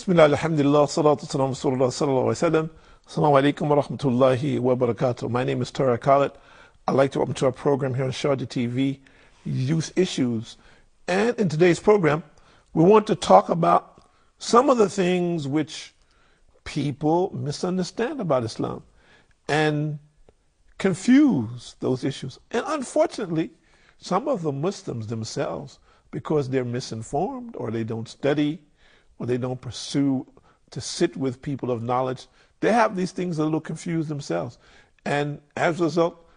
Bismillah, alhamdulillah, salatu salam, rasulullah sallallahu alayhi wa sallam. Assalamu alaikum wa rahmatullahi wa barakatuh. My name is Tahir Khalid. I'd like to welcome to our program here on Sharjah TV, Youth Issues. And in today's program, we want to talk about some of the things which people misunderstand about Islam and confuse those issues. And unfortunately, some of the Muslims themselves, because they're misinformed or they don't study or they don't pursue to sit with people of knowledge, they have these things a little confused themselves. And as a result,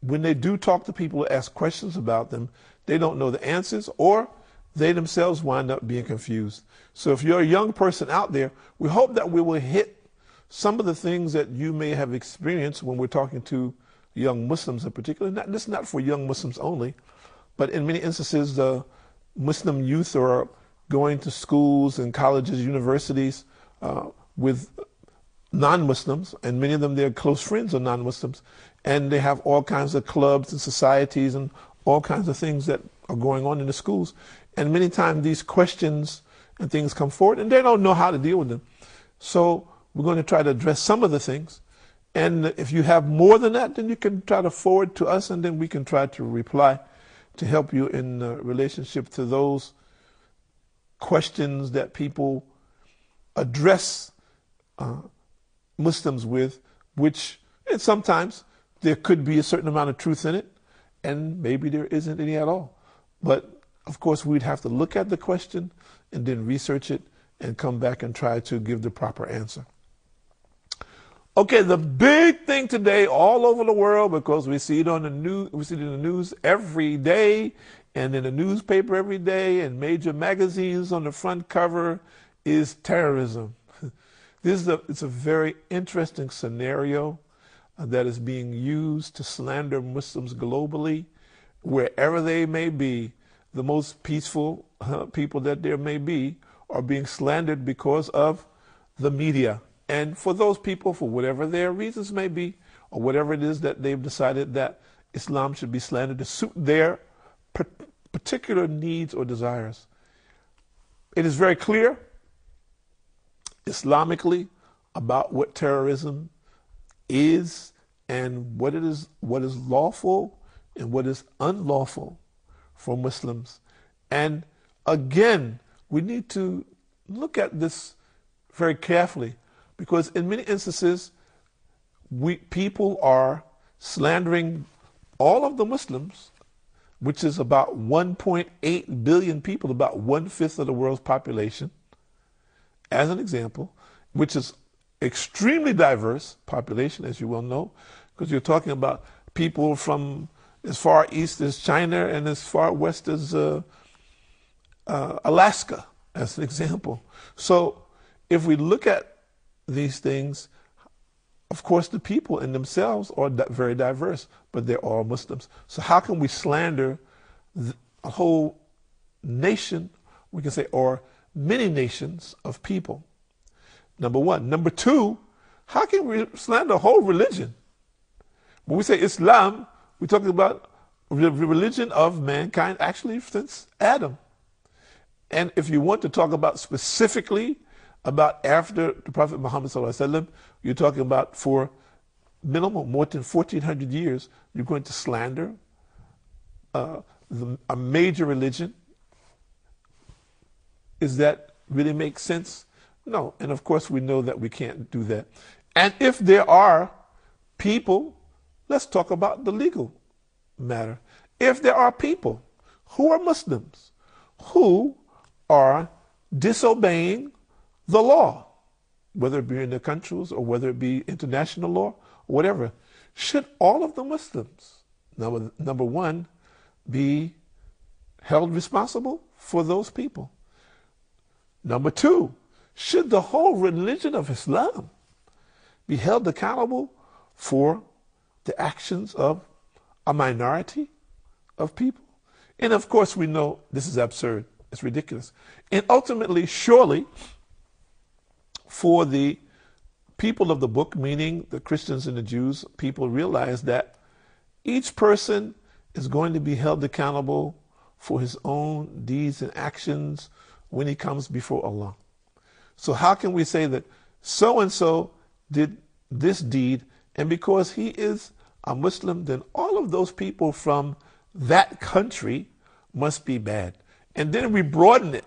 when they do talk to people or ask questions about them, they don't know the answers, or they themselves wind up being confused. So if you're a young person out there, we hope that we will hit some of the things that you may have experienced when we're talking to young Muslims in particular. This is not for young Muslims only, but in many instances, the Muslim youth are going to schools and colleges, universities with non-Muslims, and many of them, they're close friends of non-Muslims, and they have all kinds of clubs and societies and all kinds of things that are going on in the schools. And many times these questions and things come forward, and they don't know how to deal with them. So we're going to try to address some of the things. And if you have more than that, then you can try to forward to us, and then we can try to reply to help you in relationship to those questions that people address Muslims with, which, and sometimes there could be a certain amount of truth in it, and maybe there isn't any at all. But of course, we'd have to look at the question and then research it and come back and try to give the proper answer. Okay, the big thing today all over the world, because we see it on the news, we see it in the news every day, and in the newspaper every day, and major magazines on the front cover, is terrorism. It's a very interesting scenario that is being used to slander Muslims globally, wherever they may be. The most peaceful people that there may be are being slandered because of the media. And for those people, for whatever their reasons may be, or whatever it is that they've decided that Islam should be slandered to suit their particular needs or desires. It is very clear, Islamically, about what terrorism is and what is lawful and what is unlawful for Muslims. And again, we need to look at this very carefully, because in many instances, people are slandering all of the Muslims, which is about 1.8 billion people, about 1/5 of the world's population, as an example, which is extremely diverse population, as you well know, because you're talking about people from as far east as China and as far west as Alaska, as an example. So if we look at these things, of course, the people in themselves are very diverse, but they're all Muslims. So how can we slander a whole nation, we can say, or many nations of people? Number one. Number two, how can we slander a whole religion? When we say Islam, we're talking about the religion of mankind, actually since Adam. And if you want to talk about specifically about after the Prophet Muhammad ﷺ, you're talking about for minimum more than 1,400 years, you're going to slander a major religion. Does that really make sense? No. And of course we know that we can't do that. And if there are people, let's talk about the legal matter. If there are people who are Muslims who are disobeying the law, whether it be in their countries or whether it be international law, or whatever, should all of the Muslims, number one, be held responsible for those people? Number two, should the whole religion of Islam be held accountable for the actions of a minority of people? And of course we know this is absurd, it's ridiculous. And ultimately, surely, for the people of the book, meaning the Christians and the Jews, people realize that each person is going to be held accountable for his own deeds and actions when he comes before Allah. So how can we say that so-and-so did this deed, and because he is a Muslim, then all of those people from that country must be bad? And then we broaden it,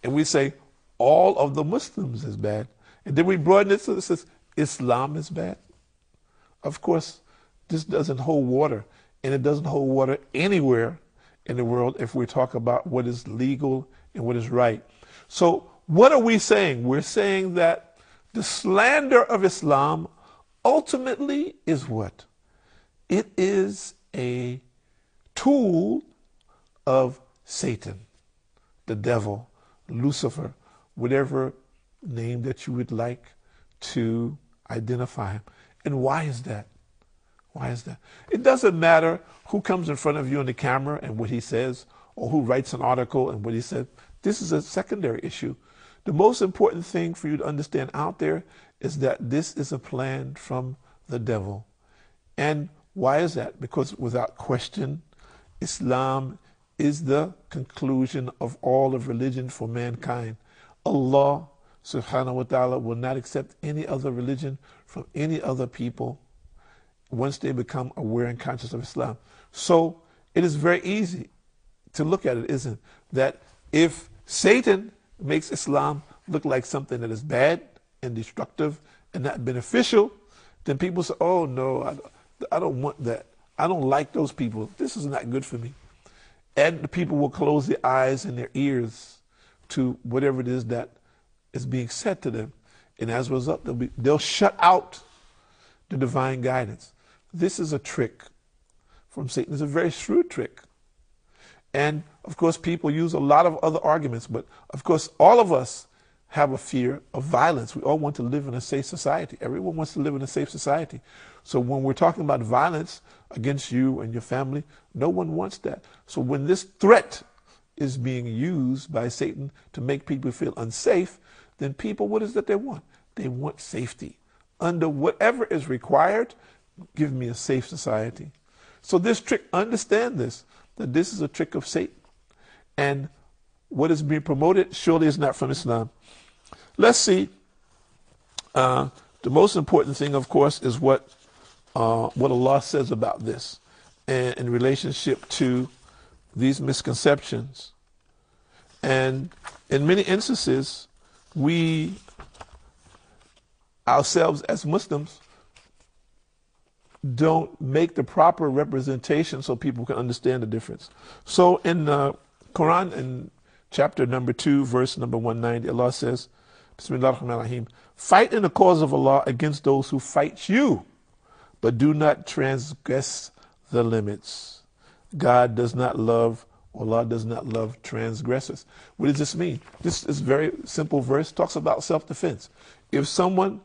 and we say all of the Muslims is bad. And then we broaden it so it says Islam is bad. Of course, this doesn't hold water, and it doesn't hold water anywhere in the world if we talk about what is legal and what is right. So what are we saying? We're saying that the slander of Islam ultimately is what? It is a tool of Satan, the devil, Lucifer, whatever name that you would like to identify him. And why is that? Why is that? It doesn't matter who comes in front of you on the camera and what he says, or who writes an article and what he said. This is a secondary issue. The most important thing for you to understand out there is that this is a plan from the devil. And why is that? Because without question, Islam is the conclusion of all of religion for mankind. Allah subhanahu wa ta'ala will not accept any other religion from any other people once they become aware and conscious of Islam. So it is very easy to look at it, isn't it? That if Satan makes Islam look like something that is bad and destructive and not beneficial, then people say, oh no, I don't want that. I don't like those people. This is not good for me. And the people will close their eyes and their ears to whatever it is that is being said to them. And as a result, they'll shut out the divine guidance. This is a trick from Satan. It's a very shrewd trick. And of course, people use a lot of other arguments, but of course, all of us have a fear of violence. We all want to live in a safe society. Everyone wants to live in a safe society. So when we're talking about violence against you and your family, no one wants that. So when this threat is being used by Satan to make people feel unsafe, then people, what is that they want? They want safety. Under whatever is required, give me a safe society. So this trick, understand this, that this is a trick of Satan. And what is being promoted surely is not from Islam. Let's see. The most important thing, of course, is what Allah says about this, and in relationship to these misconceptions. And in many instances, we ourselves as Muslims don't make the proper representation so people can understand the difference. So in the Quran, in chapter number 2, verse number 190, Allah says, Bismillah ar-Rahman ar-Rahim, fight in the cause of Allah against those who fight you, but do not transgress the limits. God does not love, Allah does not love transgressors. What does this mean? This is a very simple verse, talks about self-defense. If someone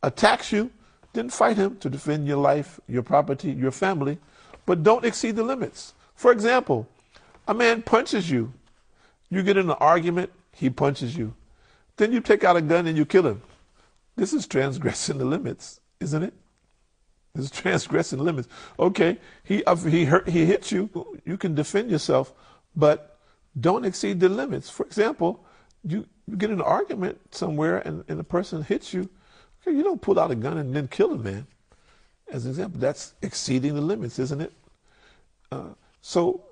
attacks you, then fight him to defend your life, your property, your family, but don't exceed the limits. For example, a man punches you. You get in an argument, he punches you. Then you take out a gun and you kill him. This is transgressing the limits, isn't it? This is transgressing the limits. Okay, he hits you. You can defend yourself, but don't exceed the limits. For example, you get in an argument somewhere and a person hits you. Okay, you don't pull out a gun and then kill a man. As an example, that's exceeding the limits, isn't it? So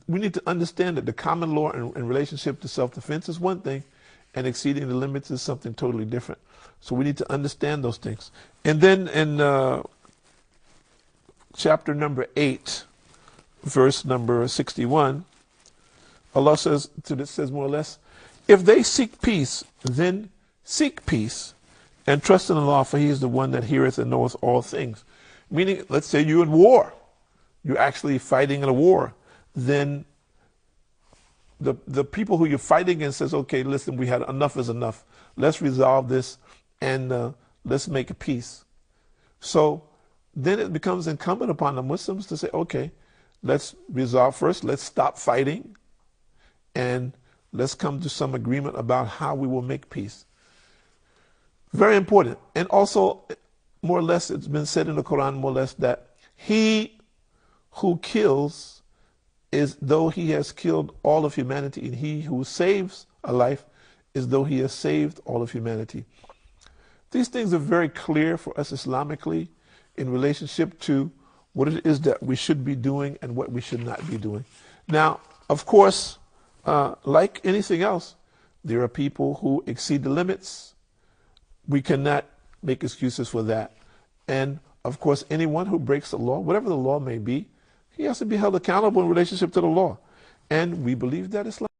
we need to understand that the common law in relationship to self-defense is one thing, and exceeding the limits is something totally different. So we need to understand those things. And then in chapter number 8, verse number 61, Allah says more or less, if they seek peace, then seek peace and trust in Allah, for He is the one that heareth and knoweth all things. Meaning, let's say you're in war. You're actually fighting in a war. Then the people who you're fighting against says, okay, listen, we had enough is enough. Let's resolve this and let's make a peace. So then it becomes incumbent upon the Muslims to say, okay, let's resolve first. Let's stop fighting and let's come to some agreement about how we will make peace. Very important. And also, more or less, it's been said in the Quran, more or less, that he who kills is though he has killed all of humanity, and he who saves a life as though he has saved all of humanity. These things are very clear for us Islamically in relationship to what it is that we should be doing and what we should not be doing. Now, of course, like anything else, there are people who exceed the limits. We cannot make excuses for that. And of course, anyone who breaks the law, whatever the law may be, he has to be held accountable in relationship to the law. And we believe that Islam